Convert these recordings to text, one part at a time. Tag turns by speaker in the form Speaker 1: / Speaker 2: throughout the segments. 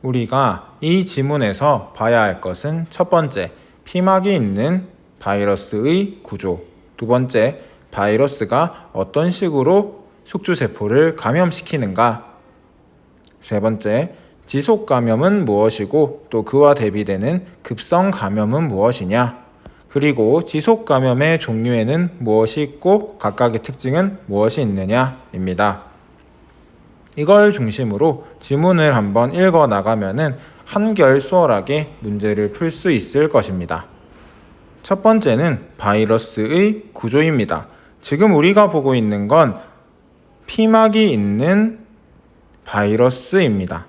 Speaker 1: 우리가 이 지문에서 봐야 할 것은 첫 번째, 피막이 있는 바이러스의 구조. 두 번째, 바이러스가 어떤 식으로 숙주세포를 감염시키는가. 세 번째, 지속 감염은 무엇이고 또 그와 대비되는 급성 감염은 무엇이냐. 그리고 지속 감염의 종류에는 무엇이 있고 각각의 특징은 무엇이 있느냐입니다. 이걸 중심으로 지문을 한번 읽어 나가면은 한결 수월하게 문제를 풀 수 있을 것입니다. 첫 번째는 바이러스의 구조입니다. 지금 우리가 보고 있는 건 피막이 있는 바이러스입니다.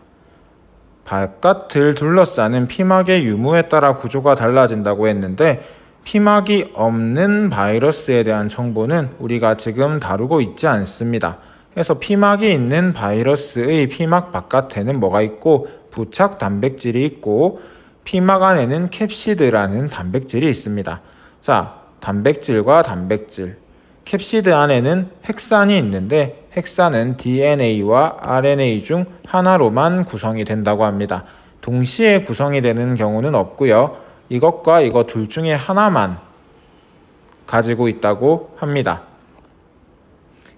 Speaker 1: 바깥을 둘러싸는 피막의 유무에 따라 구조가 달라진다고 했는데 피막이 없는 바이러스에 대한 정보는 우리가 지금 다루고 있지 않습니다. 그래서 피막이 있는 바이러스의 피막 바깥에는 뭐가 있고 부착 단백질이 있고 피막 안에는 캡시드라는 단백질이 있습니다. 자, 단백질과 단백질. 캡시드 안에는 핵산이 있는데 핵산은 DNA와 RNA 중 하나로만 구성이 된다고 합니다. 동시에 구성이 되는 경우는 없고요. 이것과 이것 둘 중에 하나만 가지고 있다고 합니다.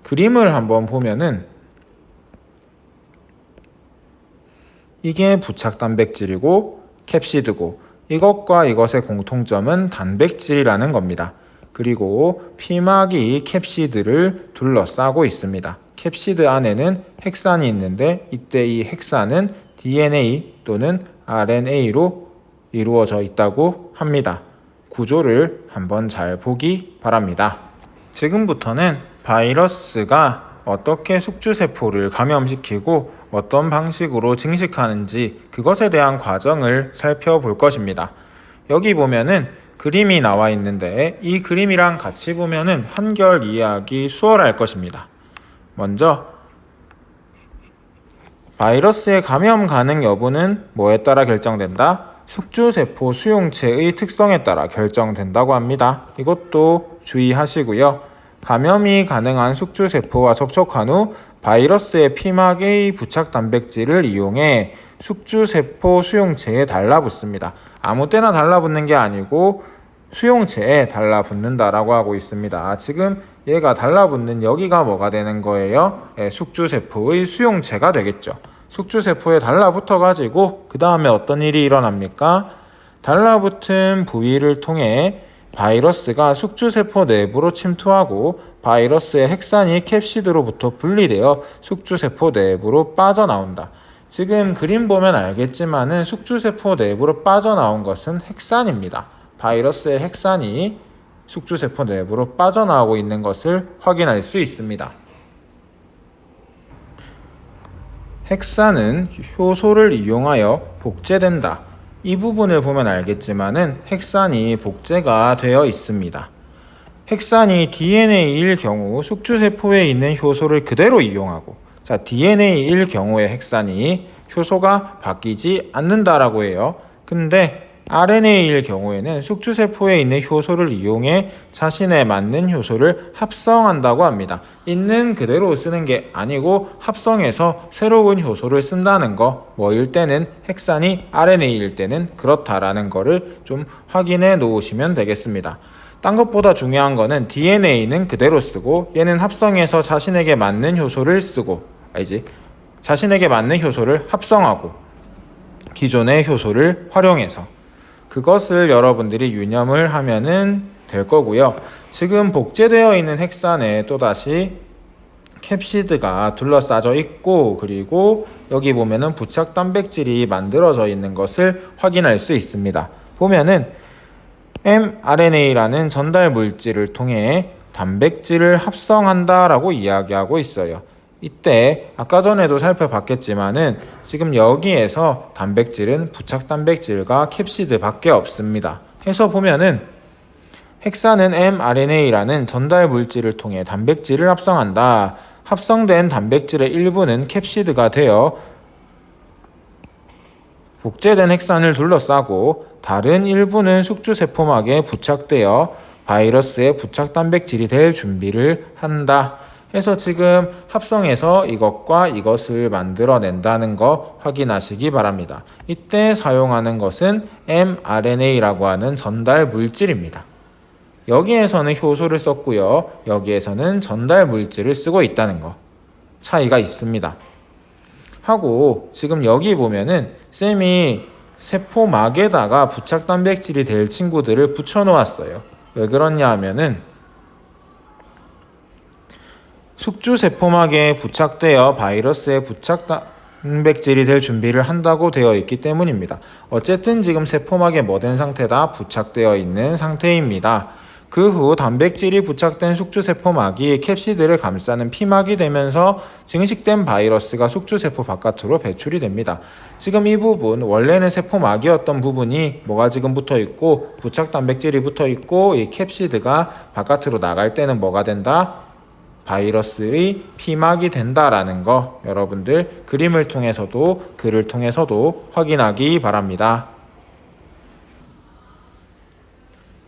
Speaker 1: 그림을 한번 보면은 이게 부착 단백질이고 캡시드고 이것과 이것의 공통점은 단백질이라는 겁니다. 그리고 피막이 캡시드를 둘러싸고 있습니다. 캡시드 안에는 핵산이 있는데 이때 이 핵산은 DNA 또는 RNA로 이루어져 있다고 합니다. 구조를 한번 잘 보기 바랍니다. 지금부터는 바이러스가 어떻게 숙주세포를 감염시키고 어떤 방식으로 증식하는지 그것에 대한 과정을 살펴볼 것입니다. 여기 보면은 그림이 나와 있는데 이 그림이랑 같이 보면은 한결 이해하기 수월할 것입니다. 먼저 바이러스의 감염 가능 여부는 뭐에 따라 결정된다? 숙주세포 수용체의 특성에 따라 결정된다고 합니다. 이것도 주의하시고요. 감염이 가능한 숙주세포와 접촉한 후 바이러스의 피막의 부착 단백질을 이용해 숙주세포 수용체에 달라붙습니다. 아무 때나 달라붙는 게 아니고 수용체에 달라붙는다라고 하고 있습니다. 지금 얘가 달라붙는 여기가 뭐가 되는 거예요? 숙주세포의 수용체가 되겠죠. 숙주세포에 달라붙어 가지고 그 다음에 어떤 일이 일어납니까? 달라붙은 부위를 통해 바이러스가 숙주세포 내부로 침투하고 바이러스의 핵산이 캡시드로부터 분리되어 숙주세포 내부로 빠져나온다. 지금 그림 보면 알겠지만은 숙주세포 내부로 빠져나온 것은 핵산입니다. 바이러스의 핵산이 숙주세포 내부로 빠져나오고 있는 것을 확인할 수 있습니다. 핵산은 효소를 이용하여 복제된다. 이 부분을 보면 알겠지만은 핵산이 복제가 되어 있습니다. 핵산이 DNA일 경우 숙주세포에 있는 효소를 그대로 이용하고 DNA일 경우의 핵산이 효소가 바뀌지 않는다라고 해요. 근데 RNA일 경우에는 숙주세포에 있는 효소를 이용해 자신에 맞는 효소를 합성한다고 합니다. 있는 그대로 쓰는 게 아니고 합성해서 새로운 효소를 쓴다는 거, 뭐일 때는 핵산이 RNA일 때는 그렇다라는 거를 좀 확인해 놓으시면 되겠습니다. 딴 것보다 중요한 거는 DNA는 그대로 쓰고 얘는 합성해서 자신에게 맞는 효소를 쓰고 자신에게 맞는 효소를 합성하고 기존의 효소를 활용해서 그것을 여러분들이 유념을 하면은 될 거고요. 지금 복제되어 있는 핵산에 또다시 캡시드가 둘러싸져 있고 그리고 여기 보면은 부착 단백질이 만들어져 있는 것을 확인할 수 있습니다. 보면은 mRNA라는 전달 물질을 통해 단백질을 합성한다라고 이야기하고 있어요. 이때 아까 전에도 살펴봤겠지만은 지금 여기에서 단백질은 부착 단백질과 캡시드 밖에 없습니다. 해서 보면은 핵산은 mRNA라는 전달 물질을 통해 단백질을 합성한다. 합성된 단백질의 일부는 캡시드가 되어 복제된 핵산을 둘러싸고 다른 일부는 숙주세포막에 부착되어 바이러스의 부착 단백질이 될 준비를 한다. 해서 지금 합성해서 이것과 이것을 만들어낸다는 거 확인하시기 바랍니다. 이때 사용하는 것은 mRNA라고 하는 전달 물질입니다. 여기에서는 효소를 썼고요. 여기에서는 전달 물질을 쓰고 있다는 거 차이가 있습니다. 하고 지금 여기 보면은 쌤이 세포막에다가 부착 단백질이 될 친구들을 붙여 놓았어요. 왜 그러냐 하면은 숙주 세포막에 부착되어 바이러스의 부착 단백질이 될 준비를 한다고 되어 있기 때문입니다. 어쨌든 지금 세포막에 뭐 된 상태다? 부착되어 있는 상태입니다. 그 후 단백질이 부착된 숙주세포막이 캡시드를 감싸는 피막이 되면서 증식된 바이러스가 숙주세포 바깥으로 배출이 됩니다. 지금 이 부분, 원래는 세포막이었던 부분이 뭐가 지금 붙어 있고 부착 단백질이 붙어 있고 이 캡시드가 바깥으로 나갈 때는 뭐가 된다? 바이러스의 피막이 된다라는 거 여러분들 그림을 통해서도 글을 통해서도 확인하기 바랍니다.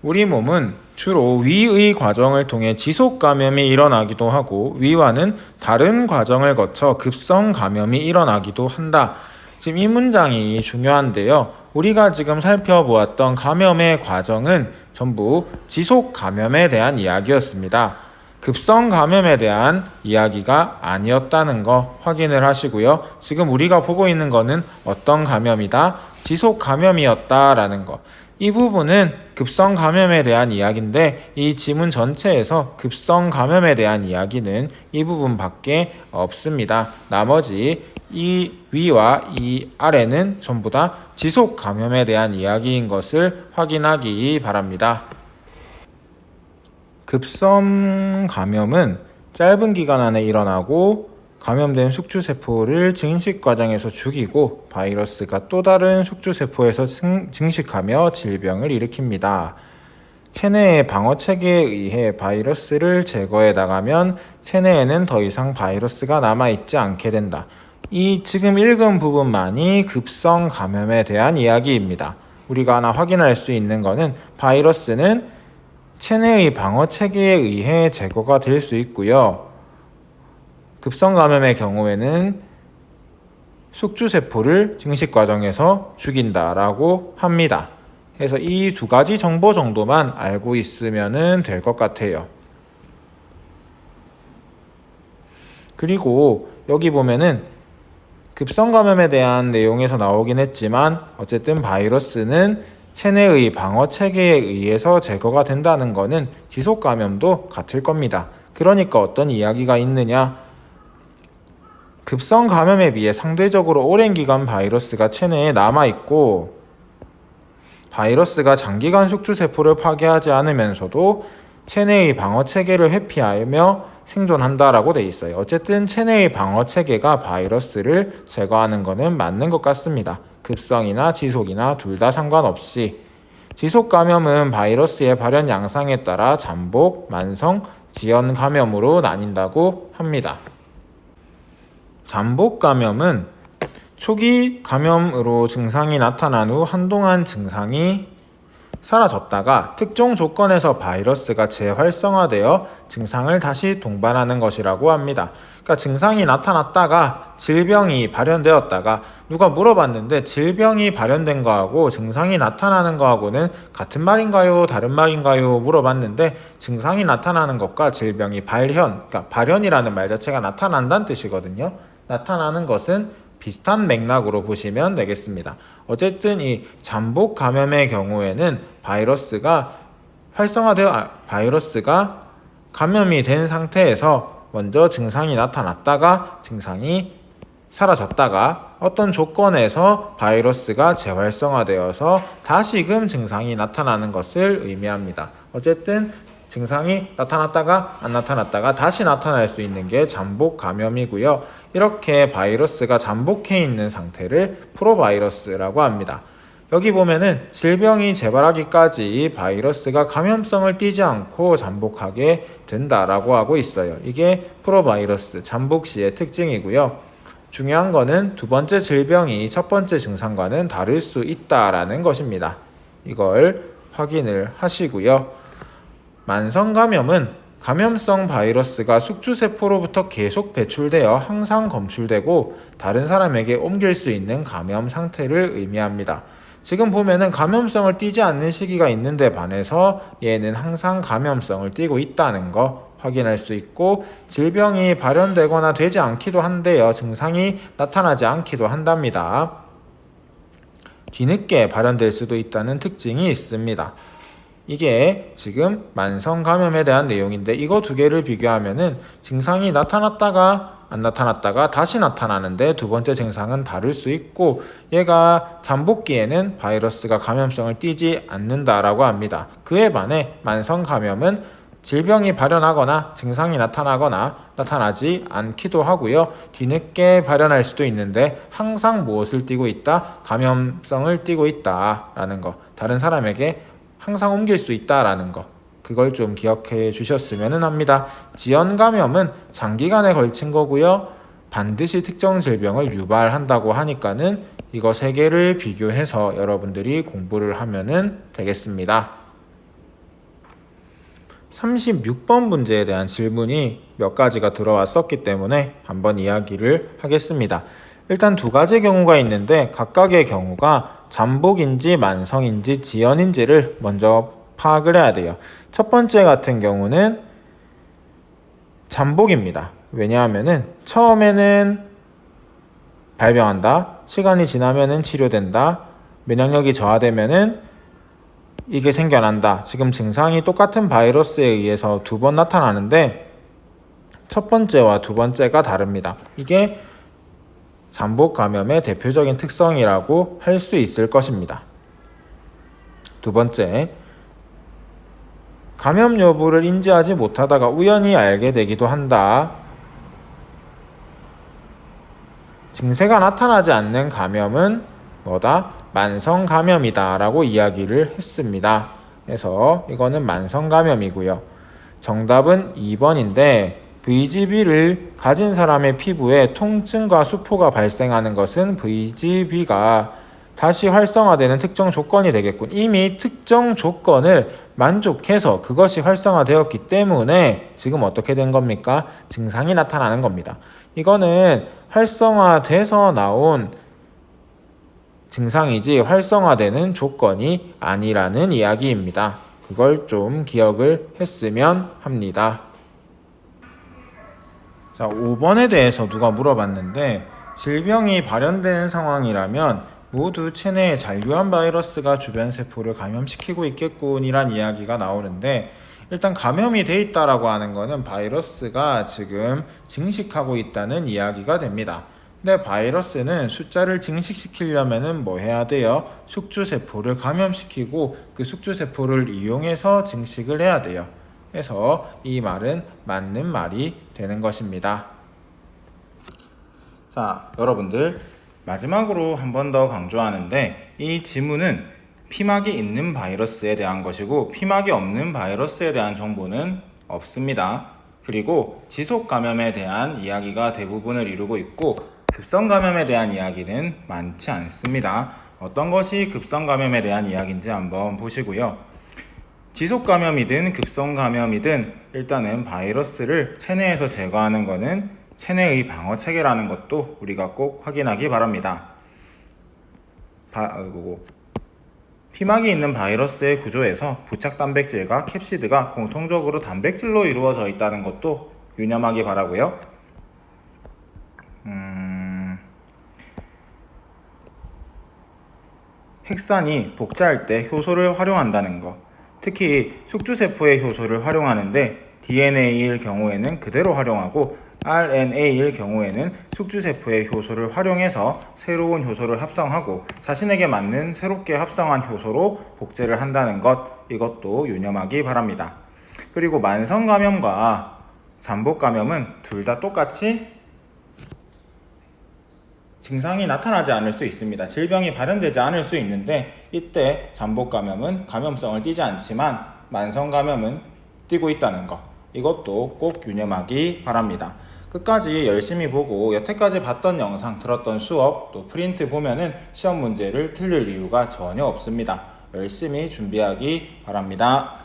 Speaker 1: 우리 몸은 주로 위의 과정을 통해 지속 감염이 일어나기도 하고 위와는 다른 과정을 거쳐 급성 감염이 일어나기도 한다. 지금 이 문장이 중요한데요. 우리가 지금 살펴보았던 감염의 과정은 전부 지속 감염에 대한 이야기였습니다. 급성 감염에 대한 이야기가 아니었다는 거 확인을 하시고요. 지금 우리가 보고 있는 거는 어떤 감염이다? 지속 감염이었다라는 거. 이 부분은 급성 감염에 대한 이야기인데 이 지문 전체에서 급성 감염에 대한 이야기는 이 부분밖에 없습니다. 나머지 이 위와 이 아래는 전부 다 지속 감염에 대한 이야기인 것을 확인하기 바랍니다. 급성 감염은 짧은 기간 안에 일어나고 감염된 숙주세포를 증식 과정에서 죽이고 바이러스가 또 다른 숙주세포에서 증식하며 질병을 일으킵니다. 체내의 방어체계에 의해 바이러스를 제거해 나가면 체내에는 더 이상 바이러스가 남아있지 않게 된다. 이 지금 읽은 부분만이 급성 감염에 대한 이야기입니다. 우리가 하나 확인할 수 있는 것은 바이러스는 체내의 방어체계에 의해 제거가 될 수 있고요. 급성 감염의 경우에는 숙주세포를 증식 과정에서 죽인다라고 합니다. 그래서 이 두 가지 정보 정도만 알고 있으면 될 것 같아요. 그리고 여기 보면은 급성 감염에 대한 내용에서 나오긴 했지만 어쨌든 바이러스는 체내의 방어 체계에 의해서 제거가 된다는 것은 지속 감염도 같을 겁니다. 그러니까 어떤 이야기가 있느냐? 급성 감염에 비해 상대적으로 오랜 기간 바이러스가 체내에 남아있고 바이러스가 장기간 숙주세포를 파괴하지 않으면서도 체내의 방어체계를 회피하며 생존한다라고 돼 있어요. 어쨌든 체내의 방어체계가 바이러스를 제거하는 것은 맞는 것 같습니다. 급성이나 지속이나 둘 다 상관없이 지속 감염은 바이러스의 발현 양상에 따라 잠복, 만성, 지연 감염으로 나뉜다고 합니다. 잠복 감염은 초기 감염으로 증상이 나타난 후 한동안 증상이 사라졌다가 특정 조건에서 바이러스가 재활성화되어 증상을 다시 동반하는 것이라고 합니다. 그러니까 증상이 나타났다가 질병이 발현되었다가 누가 물어봤는데 질병이 발현된 거하고 증상이 나타나는 거하고는 같은 말인가요? 다른 말인가요? 물어봤는데 증상이 나타나는 것과 질병이 그러니까 발현이라는 말 자체가 나타난다는 뜻이거든요. 나타나는 것은 비슷한 맥락으로 보시면 되겠습니다. 어쨌든 이 잠복 감염의 경우에는 바이러스가 감염이 된 상태에서 먼저 증상이 나타났다가 증상이 사라졌다가 어떤 조건에서 바이러스가 재활성화되어서 다시금 증상이 나타나는 것을 의미합니다. 어쨌든 증상이 나타났다가 안 나타났다가 다시 나타날 수 있는 게 잠복 감염이고요. 이렇게 바이러스가 잠복해 있는 상태를 프로바이러스라고 합니다. 여기 보면은 질병이 재발하기까지 바이러스가 감염성을 띠지 않고 잠복하게 된다라고 하고 있어요. 이게 프로바이러스 잠복 시의 특징이고요. 중요한 거는 두 번째 질병이 첫 번째 증상과는 다를 수 있다라는 것입니다. 이걸 확인을 하시고요. 만성 감염은 감염성 바이러스가 숙주세포로부터 계속 배출되어 항상 검출되고 다른 사람에게 옮길 수 있는 감염 상태를 의미합니다. 지금 보면은 감염성을 띠지 않는 시기가 있는데 반해서 얘는 항상 감염성을 띠고 있다는 거 확인할 수 있고, 질병이 발현되거나 되지 않기도 한데요. 증상이 나타나지 않기도 한답니다. 뒤늦게 발현될 수도 있다는 특징이 있습니다. 이게 지금 만성 감염에 대한 내용인데, 이거 두 개를 비교하면은 증상이 나타났다가 안 나타났다가 다시 나타나는데 두 번째 증상은 다를 수 있고, 얘가 잠복기에는 바이러스가 감염성을 띠지 않는다라고 합니다. 그에 반해 만성 감염은 질병이 발현하거나 증상이 나타나거나 나타나지 않기도 하고요. 뒤늦게 발현할 수도 있는데 항상 무엇을 띠고 있다? 감염성을 띠고 있다라는 거. 다른 사람에게 항상 옮길 수 있다라는 거. 그걸 좀 기억해 주셨으면 합니다. 지연 감염은 장기간에 걸친 거고요. 반드시 특정 질병을 유발한다고 하니까는 이거 세 개를 비교해서 여러분들이 공부를 하면은 되겠습니다. 36번 문제에 대한 질문이 몇 가지가 들어왔었기 때문에 한번 이야기를 하겠습니다. 일단 두 가지 경우가 있는데 각각의 경우가 잠복인지 만성인지 지연인지를 먼저 파악을 해야 돼요. 첫 번째 같은 경우는 잠복입니다. 왜냐하면은 처음에는 발병한다, 시간이 지나면은 치료된다, 면역력이 저하되면은 이게 생겨난다. 지금 증상이 똑같은 바이러스에 의해서 두 번 나타나는데 첫 번째와 두 번째가 다릅니다. 이게 잠복 감염의 대표적인 특성이라고 할 수 있을 것입니다. 두 번째, 감염 여부를 인지하지 못하다가 우연히 알게 되기도 한다. 증세가 나타나지 않는 감염은 뭐다? 만성 감염이다 라고 이야기를 했습니다. 그래서 이거는 만성 감염이고요. 정답은 2번인데 VGB를 가진 사람의 피부에 통증과 수포가 발생하는 것은 VGB가 다시 활성화되는 특정 조건이 되겠군. 이미 특정 조건을 만족해서 그것이 활성화되었기 때문에 지금 어떻게 된 겁니까? 증상이 나타나는 겁니다. 이거는 활성화돼서 나온 증상이지 활성화되는 조건이 아니라는 이야기입니다. 그걸 좀 기억을 했으면 합니다. 자, 5번에 대해서 누가 물어봤는데, 질병이 발현되는 상황이라면 모두 체내에 잔류한 바이러스가 주변 세포를 감염시키고 있겠군이란 이야기가 나오는데, 일단 감염이 돼 있다라고 하는 거는 바이러스가 지금 증식하고 있다는 이야기가 됩니다. 근데 바이러스는 숫자를 증식시키려면은 뭐 해야 돼요? 숙주세포를 감염시키고 그 숙주세포를 이용해서 증식을 해야 돼요. 그래서 이 말은 맞는 말이 되는 것입니다. 자, 여러분들 마지막으로 한 번 더 강조하는데, 이 지문은 피막이 있는 바이러스에 대한 것이고 피막이 없는 바이러스에 대한 정보는 없습니다. 그리고 지속 감염에 대한 이야기가 대부분을 이루고 있고 급성 감염에 대한 이야기는 많지 않습니다. 어떤 것이 급성 감염에 대한 이야기인지 한번 보시고요. 지속 감염이든 급성 감염이든 일단은 바이러스를 체내에서 제거하는 것은 체내의 방어 체계라는 것도 우리가 꼭 확인하기 바랍니다. 피막이 있는 바이러스의 구조에서 부착 단백질과 캡시드가 공통적으로 단백질로 이루어져 있다는 것도 유념하기 바라고요. 핵산이 복제할 때 효소를 활용한다는 것, 특히 숙주세포의 효소를 활용하는데 DNA일 경우에는 그대로 활용하고 RNA일 경우에는 숙주세포의 효소를 활용해서 새로운 효소를 합성하고 자신에게 맞는 새롭게 합성한 효소로 복제를 한다는 것, 이것도 유념하기 바랍니다. 그리고 만성감염과 잠복감염은 둘 다 똑같이 증상이 나타나지 않을 수 있습니다. 질병이 발현되지 않을 수 있는데 이때 잠복감염은 감염성을 띠지 않지만 만성감염은 띠고 있다는 것, 이것도 꼭 유념하기 바랍니다. 끝까지 열심히 보고 여태까지 봤던 영상, 들었던 수업, 또 프린트 보면은 시험 문제를 틀릴 이유가 전혀 없습니다. 열심히 준비하기 바랍니다.